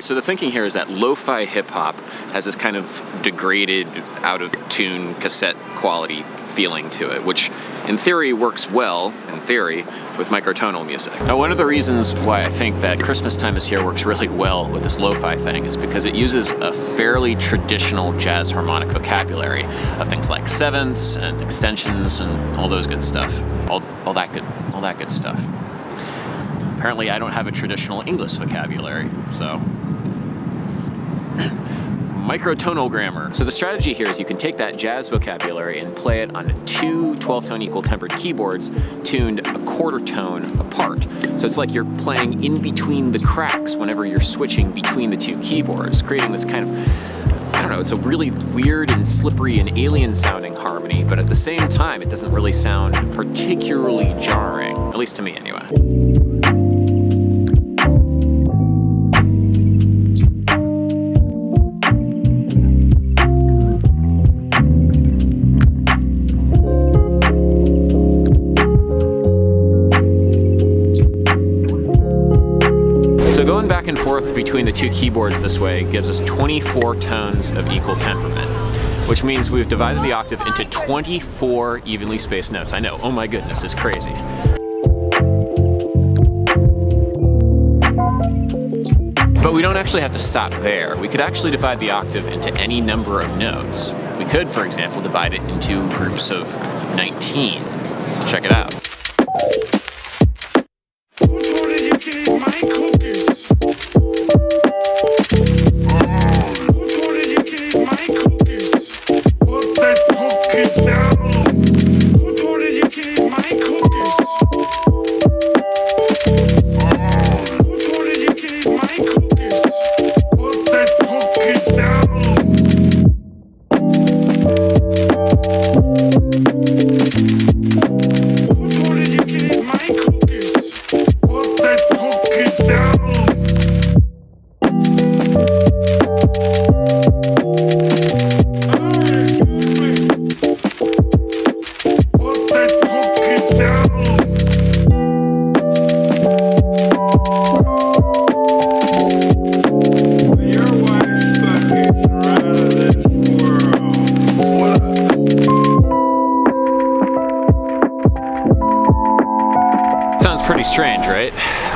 So the thinking here is that lo-fi hip-hop has this kind of degraded, out-of-tune cassette quality feeling to it, which in theory works well, in theory, with microtonal music. Now, one of the reasons why I think that Christmas Time Is Here works really well with this lo-fi thing is because it uses a fairly traditional jazz harmonic vocabulary of things like sevenths and extensions and all those good stuff. All that good stuff. Apparently I don't have a traditional English vocabulary, so microtonal grammar. So the strategy here is you can take that jazz vocabulary and play it on two 12-tone equal tempered keyboards tuned a quarter tone apart. So it's like you're playing in between the cracks whenever you're switching between the two keyboards, creating this kind of, I don't know, it's a really weird and slippery and alien sounding harmony, but at the same time it doesn't really sound particularly jarring, at least to me anyway. Back and forth between the two keyboards this way gives us 24 tones of equal temperament, which means we've divided the octave into 24 evenly spaced notes. I know, oh my goodness, it's crazy. But we don't actually have to stop there. We could actually divide the octave into any number of notes. We could, for example, divide it into groups of 19. Check it out. Pretty strange, right?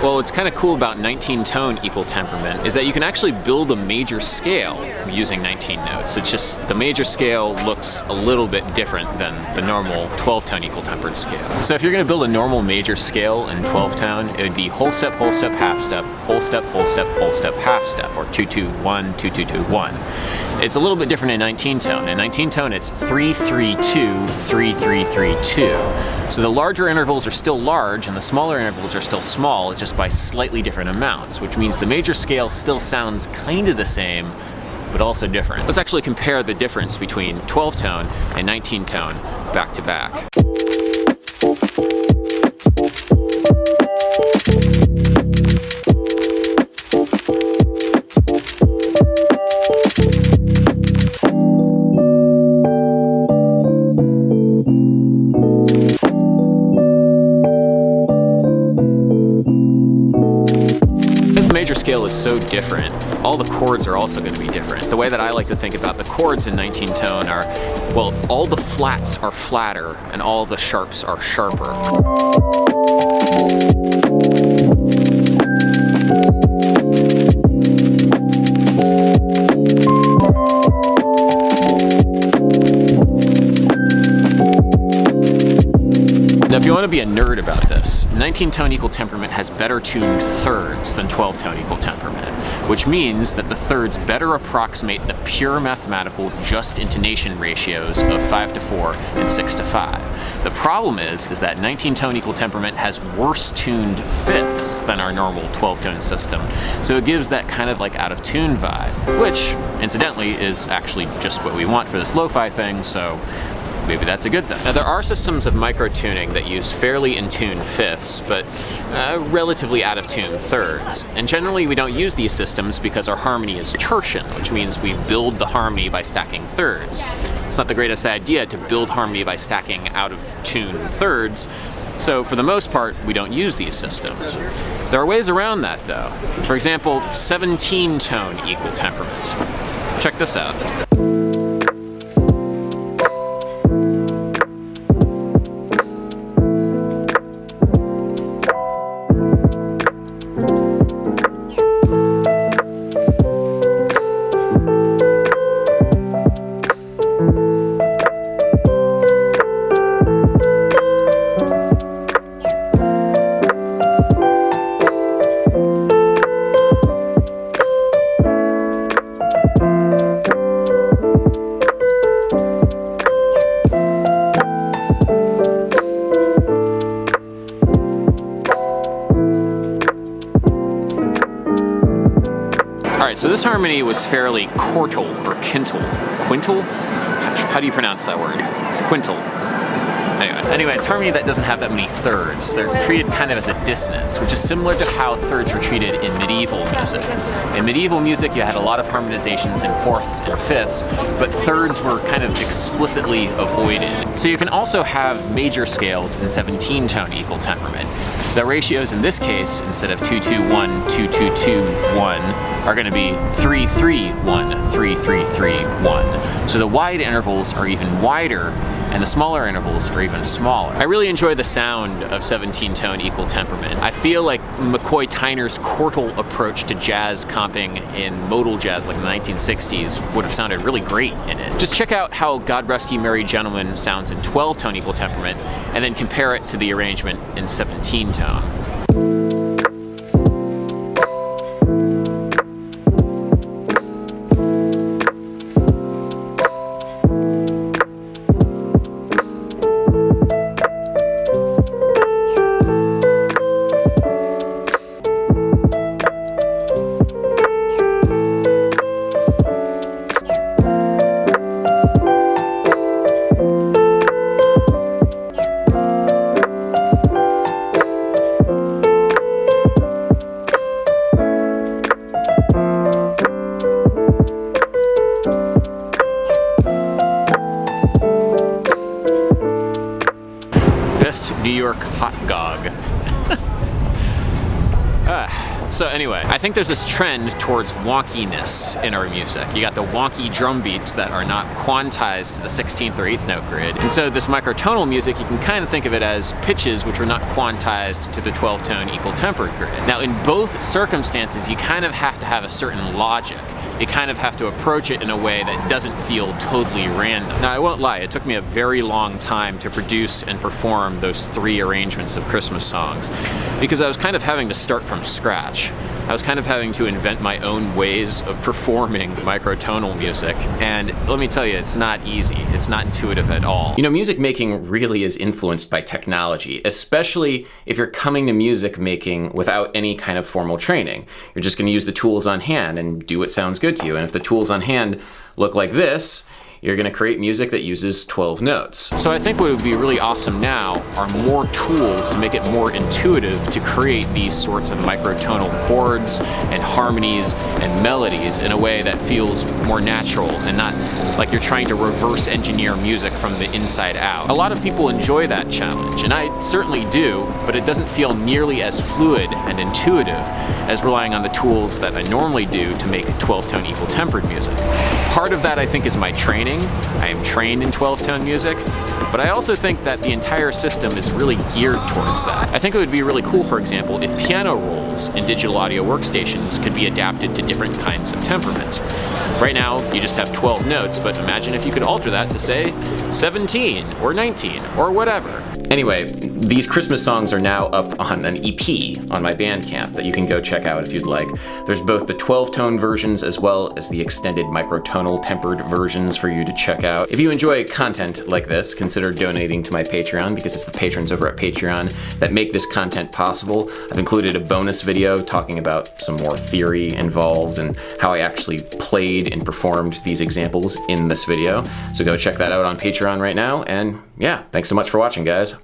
Well, what's kind of cool about 19-tone equal temperament is that you can actually build a major scale using 19 notes. It's just the major scale looks a little bit different than the normal 12-tone equal tempered scale. So if you're going to build a normal major scale in 12-tone, it would be whole step, half step, whole step, half step, or 2-2-1, 2-2-2-1. It's a little bit different in 19-tone. In 19-tone, it's 3-3-2, 3-3-3-2. So the larger intervals are still large and the smaller intervals are still small, it's just by slightly different amounts, which means the major scale still sounds kind of the same, but also different. Let's actually compare the difference between 12-tone and 19-tone back to back. Scale is so different, all the chords are also going to be different. The way that I like to think about the chords in 19-tone are, well, all the flats are flatter and all the sharps are sharper. Now, if you want to be a nerd about this, 19-tone equal temperament has better tuned thirds than 12-tone equal temperament, which means that the thirds better approximate the pure mathematical just intonation ratios of 5:4 and 6:5. The problem is that 19-tone equal temperament has worse tuned fifths than our normal 12-tone system, so it gives that kind of like out of tune vibe, which incidentally is actually just what we want for this lo-fi thing, so maybe that's a good thing. Now, there are systems of microtuning that use fairly in tune fifths, but relatively out of tune thirds. And generally we don't use these systems because our harmony is tertian, which means we build the harmony by stacking thirds. It's not the greatest idea to build harmony by stacking out of tune thirds, so for the most part, we don't use these systems. There are ways around that though. For example, 17-tone equal temperament. Check this out. So this harmony was fairly quartal or quintal. Quintal? How do you pronounce that word? Quintal. Anyway, it's harmony that doesn't have that many thirds. They're treated kind of as a dissonance, which is similar to how thirds were treated in medieval music. In medieval music, you had a lot of harmonizations in fourths and fifths, but thirds were kind of explicitly avoided. So you can also have major scales in 17-tone equal temperament. The ratios in this case, instead of 2-2-1, 2-2-2-1, are going to be 3-3-1, 3-3-3-1. So the wide intervals are even wider, and the smaller intervals are even smaller. I really enjoy the sound of 17-tone equal temperament. I feel like McCoy Tyner's quartal approach to jazz comping in modal jazz like the 1960s would have sounded really great in it. Just check out how God Rest Ye Merry Gentlemen sounds in 12-tone equal temperament, and then compare it to the arrangement in 17-tone. New York hot dog. So anyway, I think there's this trend towards wonkiness in our music. You got the wonky drum beats that are not quantized to the 16th or 8th note grid. And so this microtonal music, you can kind of think of it as pitches which are not quantized to the 12-tone equal tempered grid. Now in both circumstances, you kind of have to have a certain logic. You kind of have to approach it in a way that doesn't feel totally random. Now I won't lie, it took me a very long time to produce and perform those 3 arrangements of Christmas songs, because I was kind of having to start from scratch. I was kind of having to invent my own ways of performing microtonal music, and let me tell you, it's not easy. It's not intuitive at all. You know, music making really is influenced by technology, especially if you're coming to music making without any kind of formal training. You're just going to use the tools on hand and do what sounds good to you, and if the tools on hand look like this, you're going to create music that uses 12 notes. So I think what would be really awesome now are more tools to make it more intuitive to create these sorts of microtonal chords and harmonies and melodies in a way that feels more natural and not like you're trying to reverse engineer music from the inside out. A lot of people enjoy that challenge, and I certainly do, but it doesn't feel nearly as fluid and intuitive as relying on the tools that I normally do to make 12-tone equal tempered music. Part of that, I think, is my training. I am trained in 12-tone music, but I also think that the entire system is really geared towards that. I think it would be really cool, for example, if piano rolls in digital audio workstations could be adapted to different kinds of temperament. Right now, you just have 12 notes, but imagine if you could alter that to, say, 17 or 19 or whatever. Anyway, these Christmas songs are now up on an EP on my Bandcamp that you can go check out if you'd like. There's both the 12-tone versions as well as the extended microtonal tempered versions for you to check out. If you enjoy content like this, consider donating to my Patreon, because it's the patrons over at Patreon that make this content possible. I've included a bonus video talking about some more theory involved and how I actually played and performed these examples in this video. So go check that out on Patreon right now, and yeah, thanks so much for watching, guys.